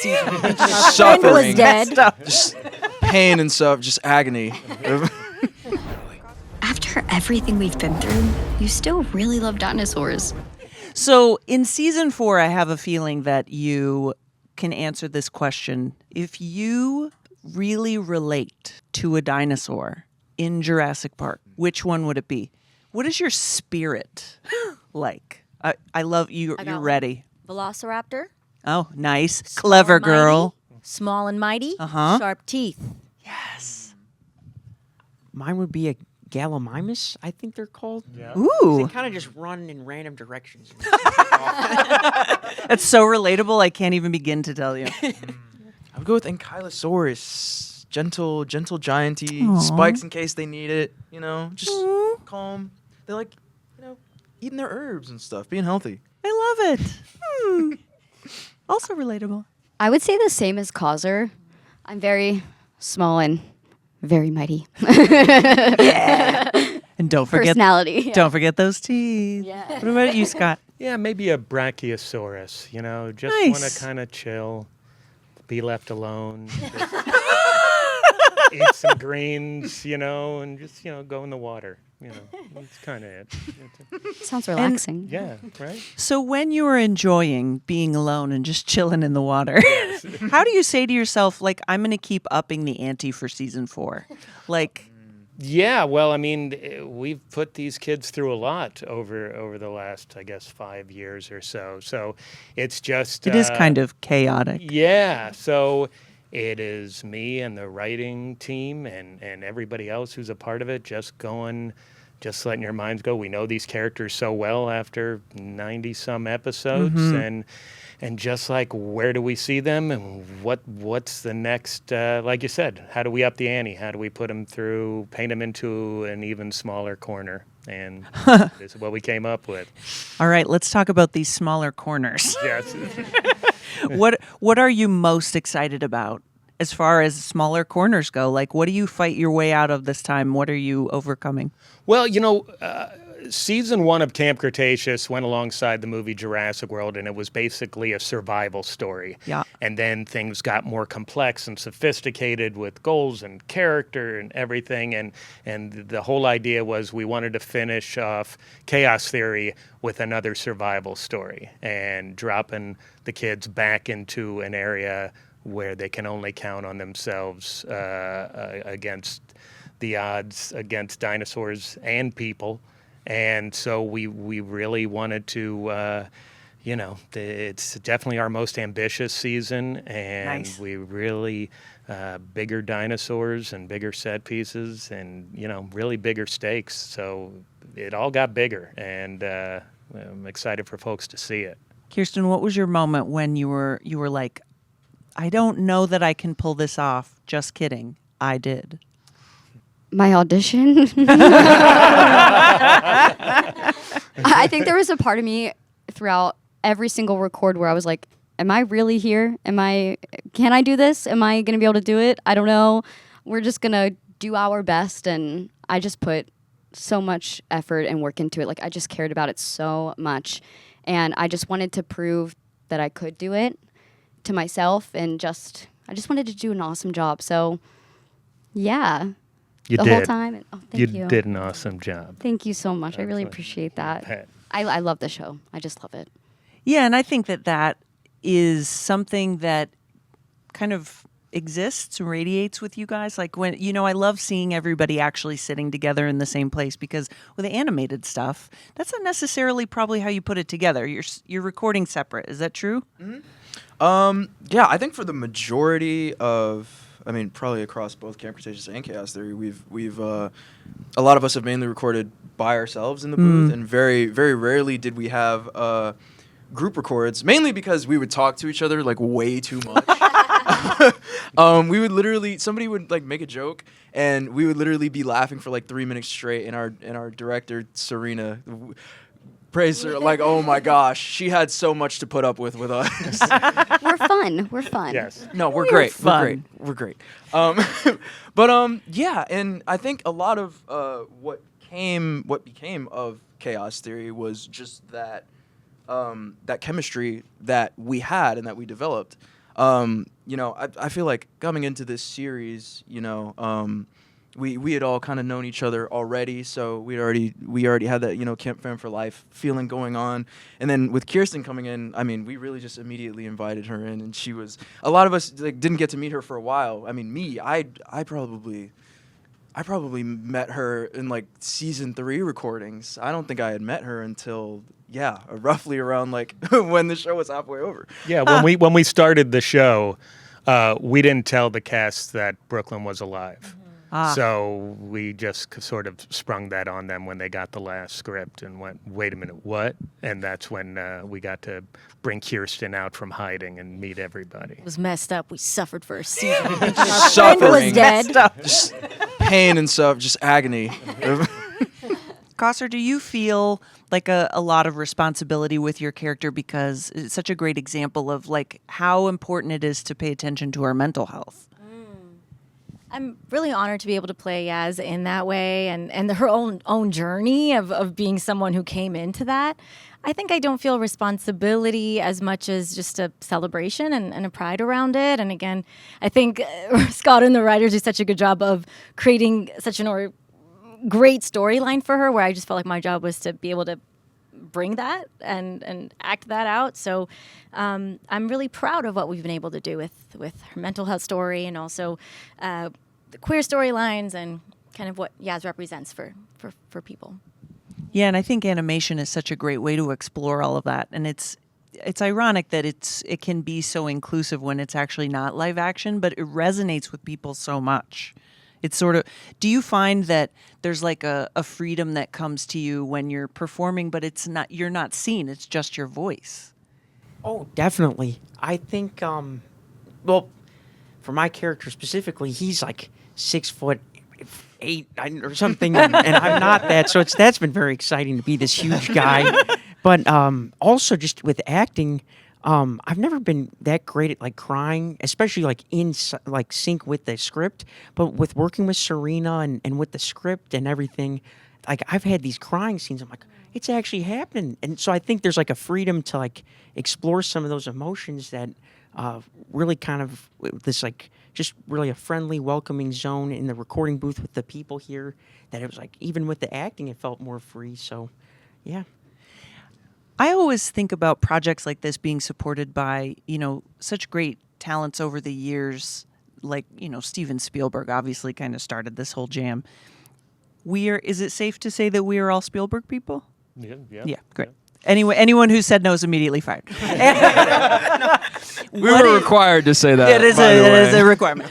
season. Friend Suffering. was dead. Just pain and stuff, just agony. After everything we've been through, you still really love dinosaurs. So in season 4, I have a feeling that you can answer this question. If you really relate to a dinosaur in Jurassic Park, which one would it be? What is your spirit like? I love you. You're ready. Velociraptor. Oh, nice. Small Clever and mighty. girl. Small and mighty. Uh-huh. Sharp teeth. Yes. Mine would be a Gallimimus, I think they're called. Yeah. Ooh. They kind of just run in random directions. That's so relatable, I can't even begin to tell you. I would go with Ankylosaurus. Gentle gianty. Aw. Spikes in case they need it. Just calm. They like, eating their herbs and stuff, being healthy. I love it. Also relatable. I would say the same as Kausar. I'm very small and very mighty. And don't forget Personality. Don't forget those teeth. Yeah. What about you, Scott? Yeah, maybe a Brachiosaurus. Just Nice. want to kind of chill, be left alone, eat some greens, and just go in the water. That's kind of it. Sounds relaxing. Yeah, right. So when you are enjoying being alone and just chilling in the water, how do you say to yourself, like, I'm going to keep upping the ante for season 4? Like, Yeah, well, I mean, we've put these kids through a lot over the last, I guess, 5 years or so. So it's just it is kind of chaotic. Yeah, so it is me and the writing team and everybody else who's a part of it just letting your minds go. We know these characters so well after 90-some episodes, and just like, where do we see them, and what's the next, like you said, how do we up the ante? How do we paint them into an even smaller corner? And this is what we came up with. All right, let's talk about these smaller corners. Yes. What are you most excited about as far as smaller corners go? Like, what do you fight your way out of this time? What are you overcoming? Well, season 1 of Camp Cretaceous went alongside the movie Jurassic World, and it was basically a survival story. Yeah. And then things got more complex and sophisticated with goals and character and everything. And the whole idea was we wanted to finish off Chaos Theory with another survival story and dropping the kids back into an area where they can only count on themselves against the odds against dinosaurs and people. And so we really wanted to, it's definitely our most ambitious season, and Nice. we really bigger dinosaurs and bigger set pieces and, really bigger stakes. So it all got bigger, and I'm excited for folks to see it. Kiersten, what was your moment when you were like, I don't know that I can pull this off. Just kidding. I did. My audition. I think there was a part of me throughout every single record where I was like, am I really here? Can I do this? Am I going to be able to do it? I don't know. We're just going to do our best. And I just put so much effort and work into it. Like, I just cared about it so much. And I just wanted to prove that I could do it to myself. And I just wanted to do an awesome job. So, yeah. You the did. whole time. And, thank you. You did an awesome job. Thank you so much. I really Absolutely. appreciate that. Pat. I love the show. I just love it. Yeah, and I think that is something that kind of exists, radiates with you guys. Like, when, I love seeing everybody actually sitting together in the same place, because with the animated stuff, that's not necessarily probably how you put it together. You're recording separate. Is that true? Mm-hmm. Yeah, I think for the majority of, probably across both Camp Cretaceous and Chaos Theory, we've a lot of us have mainly recorded by ourselves in the booth, and very, very rarely did we have group records, mainly because we would talk to each other like way too much. We would literally, somebody would like make a joke, and we would literally be laughing for like 3 minutes straight, and our director, Serena, praise her, like, oh my gosh, she had so much to put up with us. We're fun. We're fun. Yes. No, we're We're great. fun. We're great. But yeah, and I think a lot of what became of Chaos Theory was just that that chemistry that we had and that we developed. I feel like coming into this series, we had all kind of known each other already, so we already had that camp fan for life feeling going on. And then with Kiersten coming in, I mean, we really just immediately invited her in, and she was, a lot of us didn't get to meet her for a while. I mean, I probably met her in like season 3 recordings. I don't think I had met her until roughly around like when the show was halfway over. Yeah, when we started the show, we didn't tell the cast that Brooklyn was alive. So we just sort of sprung that on them when they got the last script and went, wait a minute, what? And that's when we got to bring Kiersten out from hiding and meet everybody. It was messed up. We suffered for a season. Our friend Suffering. was dead. Just pain and stuff, just agony. Kausar, do you feel like a lot of responsibility with your character because it's such a great example of like how important it is to pay attention to our mental health? I'm really honored to be able to play Yaz in that way and her own journey of being someone who came into that. I think I don't feel responsibility as much as just a celebration and a pride around it. And again, I think Scott and the writers do such a good job of creating such a great storyline for her where I just felt like my job was to be able to bring that and act that out. So I'm really proud of what we've been able to do with her mental health story and also the queer storylines and kind of what Yaz represents for people. Yeah, and I think animation is such a great way to explore all of that. And it's ironic that it can be so inclusive when it's actually not live action, but it resonates with people so much. It's sort of, do you find that there's like a freedom that comes to you when you're performing, but you're not seen, it's just your voice? Oh, definitely. I think, well, for my character specifically, he's like 6'8" or something, and I'm not that. So that's been very exciting to be this huge guy. But also just with acting, I've never been that great at like crying, especially like in like sync with the script. But with working with Serena and with the script and everything, like I've had these crying scenes. I'm like, it's actually happening. And so I think there's like a freedom to like explore some of those emotions that really kind of this like just really a friendly, welcoming zone in the recording booth with the people here that it was like even with the acting, it felt more free. So, yeah. I always think about projects like this being supported by, such great talents over the years, like, Steven Spielberg obviously kind of started this whole jam. Is it safe to say that we are all Spielberg people? Yeah, Yeah, great. Anyway, anyone who said no is immediately fired. We were required to say that. It is a requirement.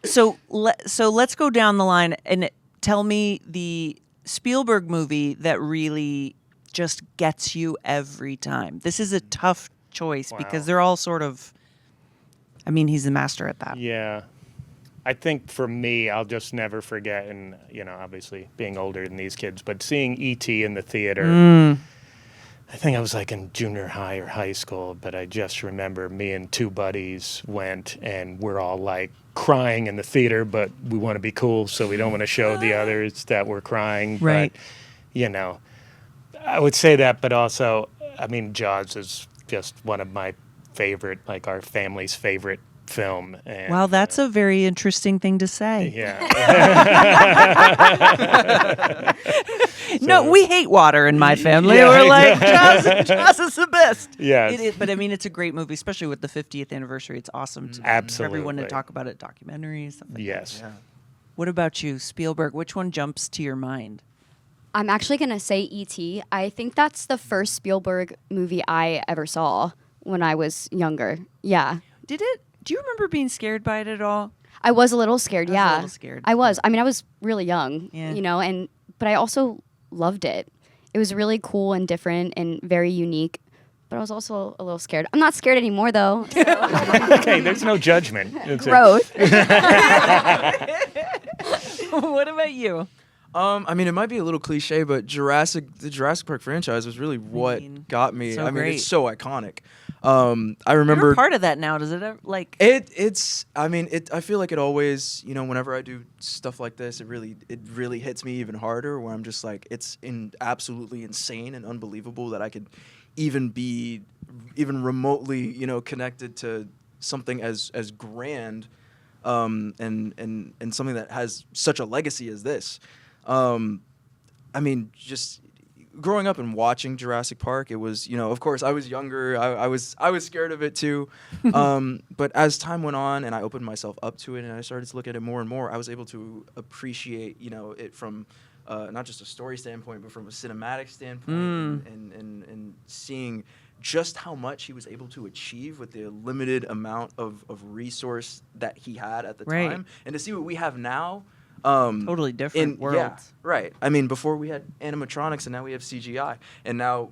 So let's go down the line and tell me the Spielberg movie that really just gets you every time. This is a tough choice because they're all sort of, he's the master at that. Yeah. I think for me, I'll just never forget, and, obviously being older than these kids, but seeing E.T. in the theater, I think I was like in junior high or high school, but I just remember me and 2 buddies went and we're all like crying in the theater, but we want to be cool, so we don't want to show the others that we're crying. Right. But, I would say that, but also, Jaws is just one of my favorite, like our family's favorite film. And, wow, that's a very interesting thing to say. Yeah. No, we hate water in my family. Yeah, We're like, Jaws is the best. Yes. It is, but it's a great movie, especially with the 50th anniversary. It's awesome for everyone to talk about it, documentaries, stuff like Yes. that. Yeah. What about you, Spielberg? Which one jumps to your mind? I'm actually going to say E.T. I think that's the first Spielberg movie I ever saw when I was younger. Yeah. Do you remember being scared by it at all? I was a little scared, yeah. I was a little scared. I was. I was really young, yeah. But I also loved it. It was really cool and different and very unique. But I was also a little scared. I'm not scared anymore, though. So. Okay, there's no judgment. Growth. What about you? It might be a little cliche, but the Jurassic Park franchise was really what got me. So great. It's so iconic. I remember You're part of that now. Does it ever, like I feel like it always, whenever I do stuff like this, it really hits me even harder. Where I'm just like, it's absolutely insane and unbelievable that I could even be remotely, connected to something as grand and something that has such a legacy as this. I mean, just growing up and watching Jurassic Park, it was, of course, I was younger. I was scared of it too. But as time went on and I opened myself up to it and I started to look at it more and more, I was able to appreciate, it from not just a story standpoint, but from a cinematic standpoint and seeing just how much he was able to achieve with the limited amount of resource that he had at the time. And to see what we have now. Totally different worlds. Yeah, right. I mean, before we had animatronics, and now we have CGI, and now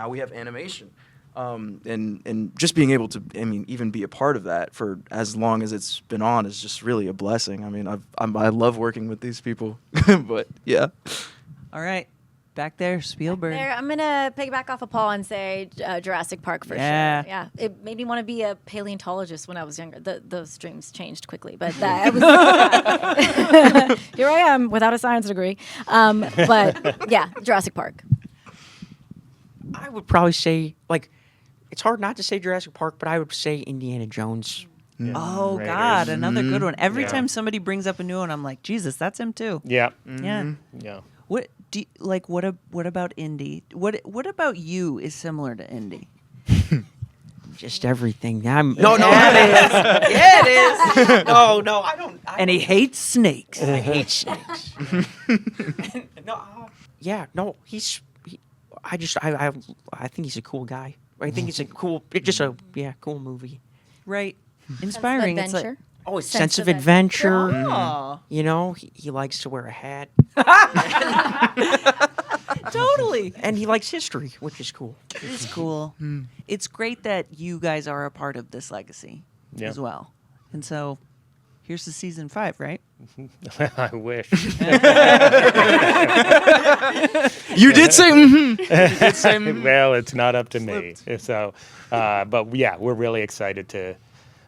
we have animation, and just being able to, even be a part of that for as long as it's been on is just really a blessing. I mean, I love working with these people, but yeah. All right, back there, Spielberg. I'm gonna piggyback off of Paul and say Jurassic Park for sure. Yeah, it made me want to be a paleontologist when I was younger. Those dreams changed quickly, but that was here I am without a science degree. But yeah, Jurassic Park. I would probably say, like, it's hard not to say Jurassic Park, but I would say Indiana Jones. Yeah. Oh Raiders. God, another good one. Every Yeah. time somebody brings up a new one, I'm like, Jesus, that's him too. Yeah. Yeah. Yeah. What do you, like? What about Indy? What about you is similar to Indy? Just everything. No, it is. Yeah, it is. no, I don't. And he hates snakes. I hate snakes. I think he's a cool guy. I think it's cool movie. Right. Inspiring. It's Adventure. like, Oh, his sense of adventure. oh, He likes to wear a hat. totally. And he likes history, which is cool. It's cool. It's great that you guys are a part of this legacy as well. And so, here's the season 5, right? I wish. You did say. You did say. Well, it's not up to me. So, but yeah, we're really excited to.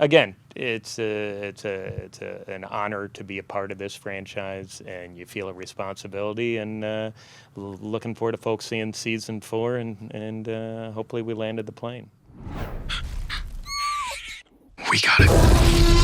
Again, it's an honor to be a part of this franchise, and you feel a responsibility. And looking forward to folks seeing season 4, and hopefully we landed the plane. We got it.